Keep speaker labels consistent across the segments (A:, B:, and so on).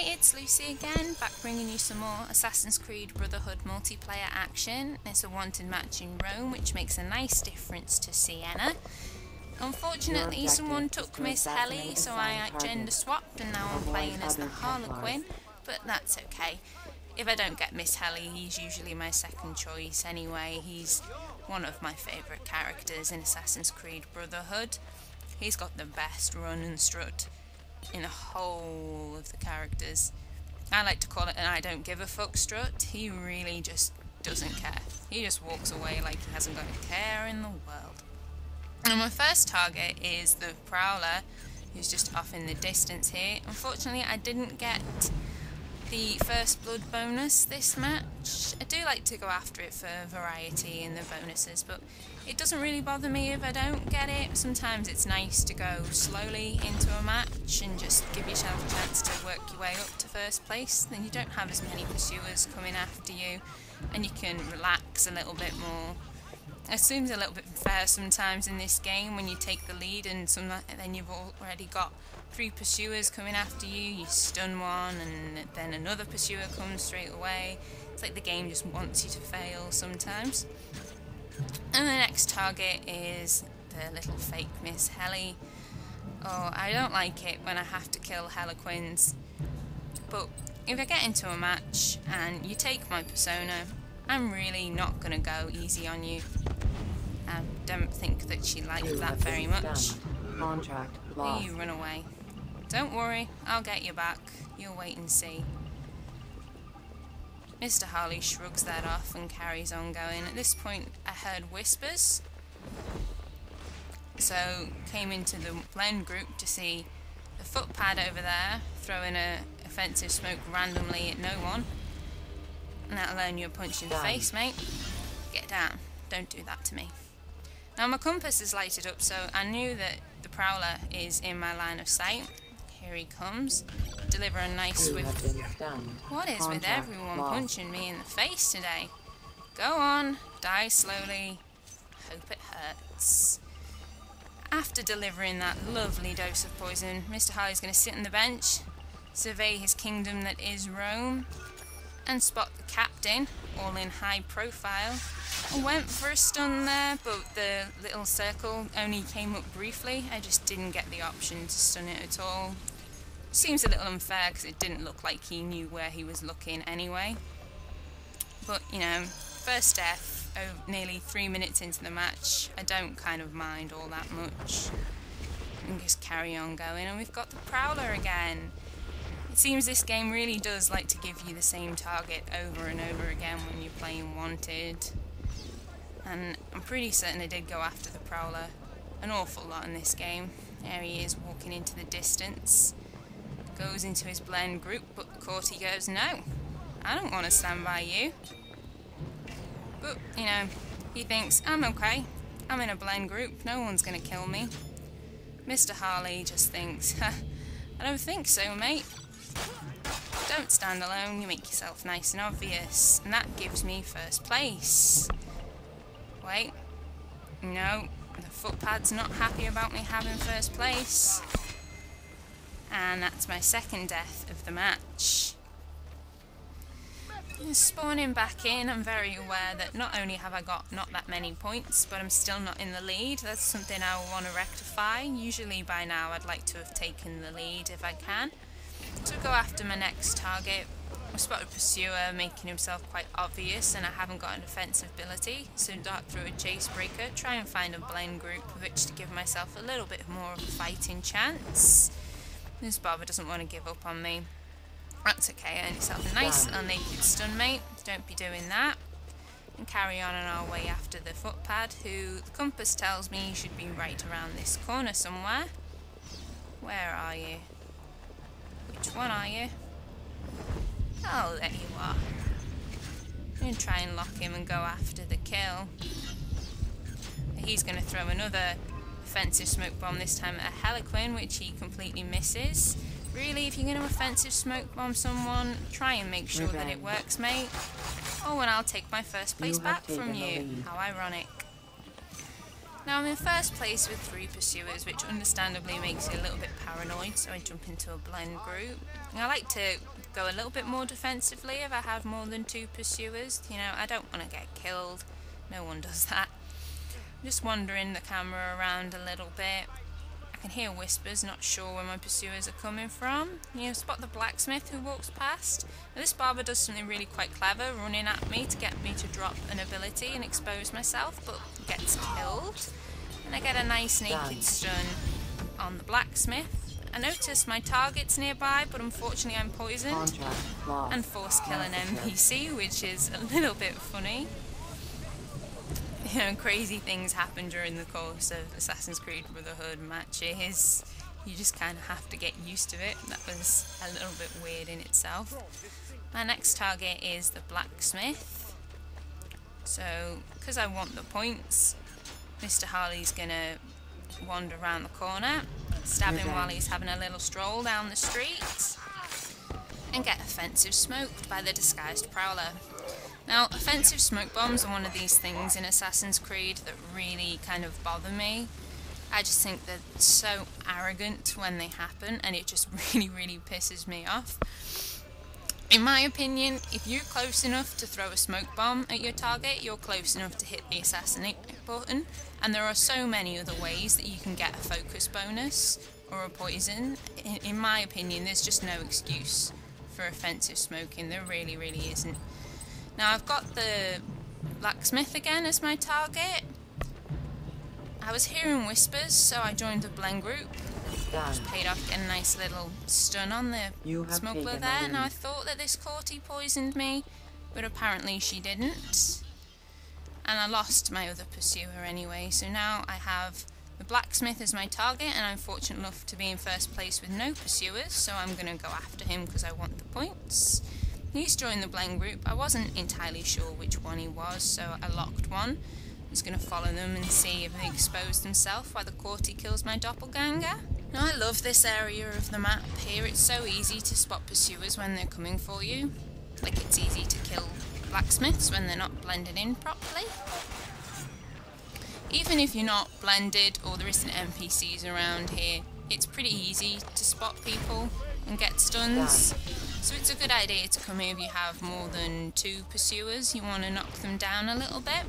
A: Hi, it's Lucy again, back bringing you some more Assassin's Creed Brotherhood multiplayer action. It's a wanted match in Rome, which makes a nice difference to Sienna. Unfortunately, someone took Miss Helly, so I gender swapped and now I'm playing as the Harlequin, but that's okay. If I don't get Miss Helly, he's usually my second choice anyway. He's one of my favourite characters in Assassin's Creed Brotherhood. He's got the best run and strut in the whole of the characters. I like to call it an I don't give a fuck strut. He really just doesn't care. He just walks away like he hasn't got a care in the world. And my first target is the Prowler, who's just off in the distance here. Unfortunately, I didn't get the first blood bonus this match. I do like to go after it for variety in the bonuses, but it doesn't really bother me if I don't get it. Sometimes it's nice to go slowly into a match and just give yourself a chance to work your way up to first place. Then you don't have as many pursuers coming after you and you can relax a little bit more. It seems a little bit unfair sometimes in this game when you take the lead and then you've already got 3 pursuers coming after you, you stun one and then another pursuer comes straight away. It's like the game just wants you to fail sometimes. And the next target is the little fake Miss Helly. Oh, I don't like it when I have to kill Harlequins, but if I get into a match and you take my persona, I'm really not going to go easy on you. I don't think that she liked that very much. Will you run away? Don't worry, I'll get you back. You'll wait and see. Mr. Harley shrugs that off and carries on going. At this point, I heard whispers, so came into the blend group to see the footpad over there throwing a offensive smoke randomly at no one. And that'll earn you a punch in the face, mate. Get down. Don't do that to me. Now my compass is lighted up, so I knew that the Prowler is in my line of sight. Here he comes. Deliver a nice swift... What is with everyone punching me in the face today? Go on, die slowly. Hope it hurts. After delivering that lovely dose of poison, Mr. Harley's going to sit on the bench, survey his kingdom that is Rome, and spot the captain, all in high profile. I went for a stun there, but the little circle only came up briefly. I just didn't get the option to stun it at all. Seems a little unfair because it didn't look like he knew where he was looking anyway. But, you know, first death, nearly 3 minutes into the match, I don't kind of mind all that much. And just carry on going, and we've got the Prowler again. It seems this game really does like to give you the same target over and over again when you're playing Wanted. And I'm pretty certain I did go after the Prowler an awful lot in this game. There he is walking into the distance. Goes into his blend group, but the Courtie goes, no, I don't want to stand by you. But, you know, he thinks, I'm okay. I'm in a blend group. No one's going to kill me. Mr. Harley just thinks, I don't think so, mate. Don't stand alone, you make yourself nice and obvious. And that gives me first place. Wait. No, the footpad's not happy about me having first place. And that's my second death of the match. Spawning back in, I'm very aware that not only have I got not that many points, but I'm still not in the lead. That's something I will want to rectify. Usually by now I'd like to have taken the lead if I can. So go after my next target. I spotted a pursuer making himself quite obvious and I haven't got an offensive ability, so dart through a chase breaker, try and find a blend group with which to give myself a little bit more of a fighting chance. This Barber doesn't want to give up on me. That's okay, earn yourself a nice little naked stun, mate. Don't be doing that. And carry on our way after the footpad, who the compass tells me should be right around this corner somewhere. Where are you? Which one are you? Oh, there you are. I'm going to try and lock him and go after the kill. He's going to throw another offensive smoke bomb, this time at a Harlequin, which he completely misses. Really, if you're going to offensive smoke bomb someone, try and make sure that it works, mate. Oh, and I'll take my first place back from you. How ironic. Now I'm in first place with 3 pursuers, which understandably makes you a little bit paranoid, so I jump into a blend group. And I like to go a little bit more defensively if I have more than 2 pursuers. You know, I don't want to get killed. No one does that. I'm just wandering the camera around a little bit. I can hear whispers, not sure where my pursuers are coming from. You know, spot the blacksmith who walks past. Now, this barber does something really quite clever, running at me to get me to drop an ability and expose myself, but gets killed. And I get a nice naked stun on the blacksmith. I notice my target's nearby, but unfortunately I'm poisoned and force kill an NPC, which is a little bit funny. You know, crazy things happen during the course of Assassin's Creed Brotherhood matches. You just kind of have to get used to it. That was a little bit weird in itself. My next target is the blacksmith. So, because I want the points, Mr. Harley's gonna wander around the corner, stab him while he's having a little stroll down the street, and get offensive smoked by the disguised prowler. Now, offensive smoke bombs are one of these things in Assassin's Creed that really kind of bother me. I just think they're so arrogant when they happen, and it just really pisses me off. In my opinion, if you're close enough to throw a smoke bomb at your target, you're close enough to hit the assassinate button, and there are so many other ways that you can get a focus bonus or a poison. In my opinion, there's just no excuse for offensive smoking. There really isn't. Now I've got the blacksmith again as my target. I was hearing whispers, so I joined a blend group. Just paid off getting a nice little stun on the smuggler there. Now I thought that this courtie poisoned me, but apparently she didn't. And I lost my other pursuer anyway, so now I have the blacksmith as my target, and I'm fortunate enough to be in first place with no pursuers, so I'm going to go after him because I want the points. He's joined the blend group. I wasn't entirely sure which one he was, so I locked one. I was going to follow them and see if they expose themselves while the courtie kills my doppelganger. Now I love this area of the map here. It's so easy to spot pursuers when they're coming for you. Like, it's easy to kill blacksmiths when they're not blended in properly. Even if you're not blended or there isn't NPCs around here, it's pretty easy to spot people and get stuns. So it's a good idea to come here if you have more than 2 pursuers. You want to knock them down a little bit.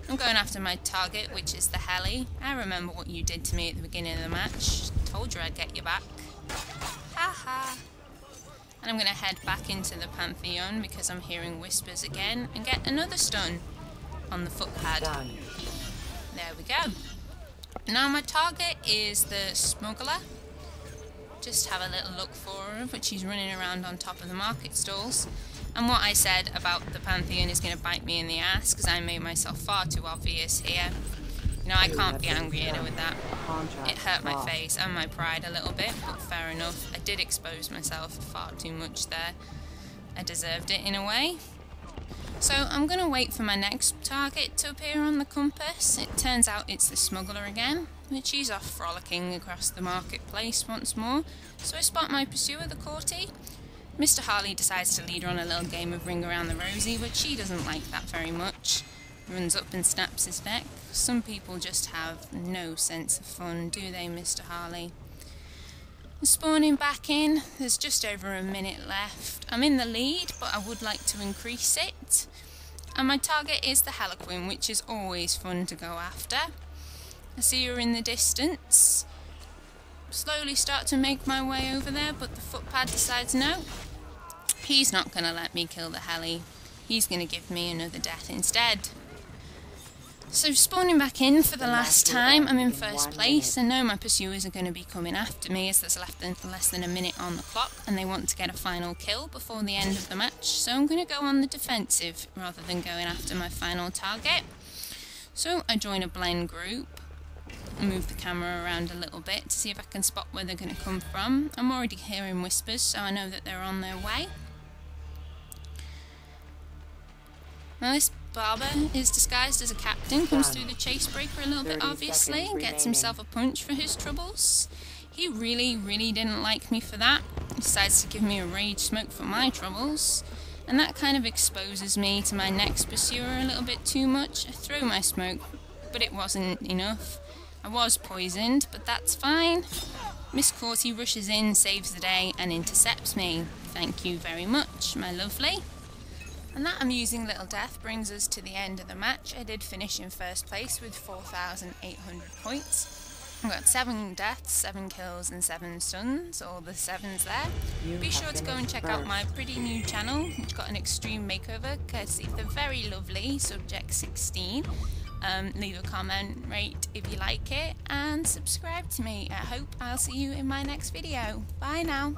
A: I'm going after my target, which is the heli. I remember what you did to me at the beginning of the match. Told you I'd get you back. Haha. And I'm going to head back into the Pantheon because I'm hearing whispers again and get another stun on the footpad. There we go. Now my target is the smuggler. Just have a little look for her, but she's running around on top of the market stalls. And what I said about the Pantheon is going to bite me in the ass because I made myself far too obvious here. You know, I can't be angry at her with that. It hurt my face and my pride a little bit, but fair enough. I did expose myself far too much there. I deserved it in a way. So I'm going to wait for my next target to appear on the compass. It turns out it's the smuggler again, which she's off frolicking across the marketplace once more. So I spot my pursuer, the courtie. Mr. Harley decides to lead her on a little game of Ring Around the Rosie, but she doesn't like that very much. Runs up and snaps his neck. Some people just have no sense of fun, do they, Mr. Harley? Spawning back in, there's just over a minute left. I'm in the lead, but I would like to increase it. And my target is the Harlequin, which is always fun to go after. I see her in the distance. Slowly start to make my way over there, but the footpad decides no. He's not going to let me kill the heli. He's going to give me another death instead. So spawning back in for the last time, I'm in first place. I know my pursuers are going to be coming after me as there's less than a minute on the clock and they want to get a final kill before the end of the match. So I'm going to go on the defensive rather than going after my final target. So I join a blend group, move the camera around a little bit to see if I can spot where they're going to come from. I'm already hearing whispers, so I know that they're on their way. Now this barber is disguised as a captain, comes through the chase breaker a little bit obviously, and gets himself a punch for his troubles. He really didn't like me for that. He decides to give me a rage smoke for my troubles, and that kind of exposes me to my next pursuer a little bit too much. I throw my smoke, but it wasn't enough. I was poisoned, but that's fine. Miss Corty rushes in, saves the day, and intercepts me. Thank you very much, my lovely. And that amusing little death brings us to the end of the match. I did finish in first place with 4,800 points. I've got 7 deaths, 7 kills and 7 stuns, all the 7s there. Be sure to go and check out my pretty new channel, which got an extreme makeover courtesy of the very lovely Subject 16. Leave a comment, rate if you like it, and subscribe to me. I hope I'll see you in my next video. Bye now.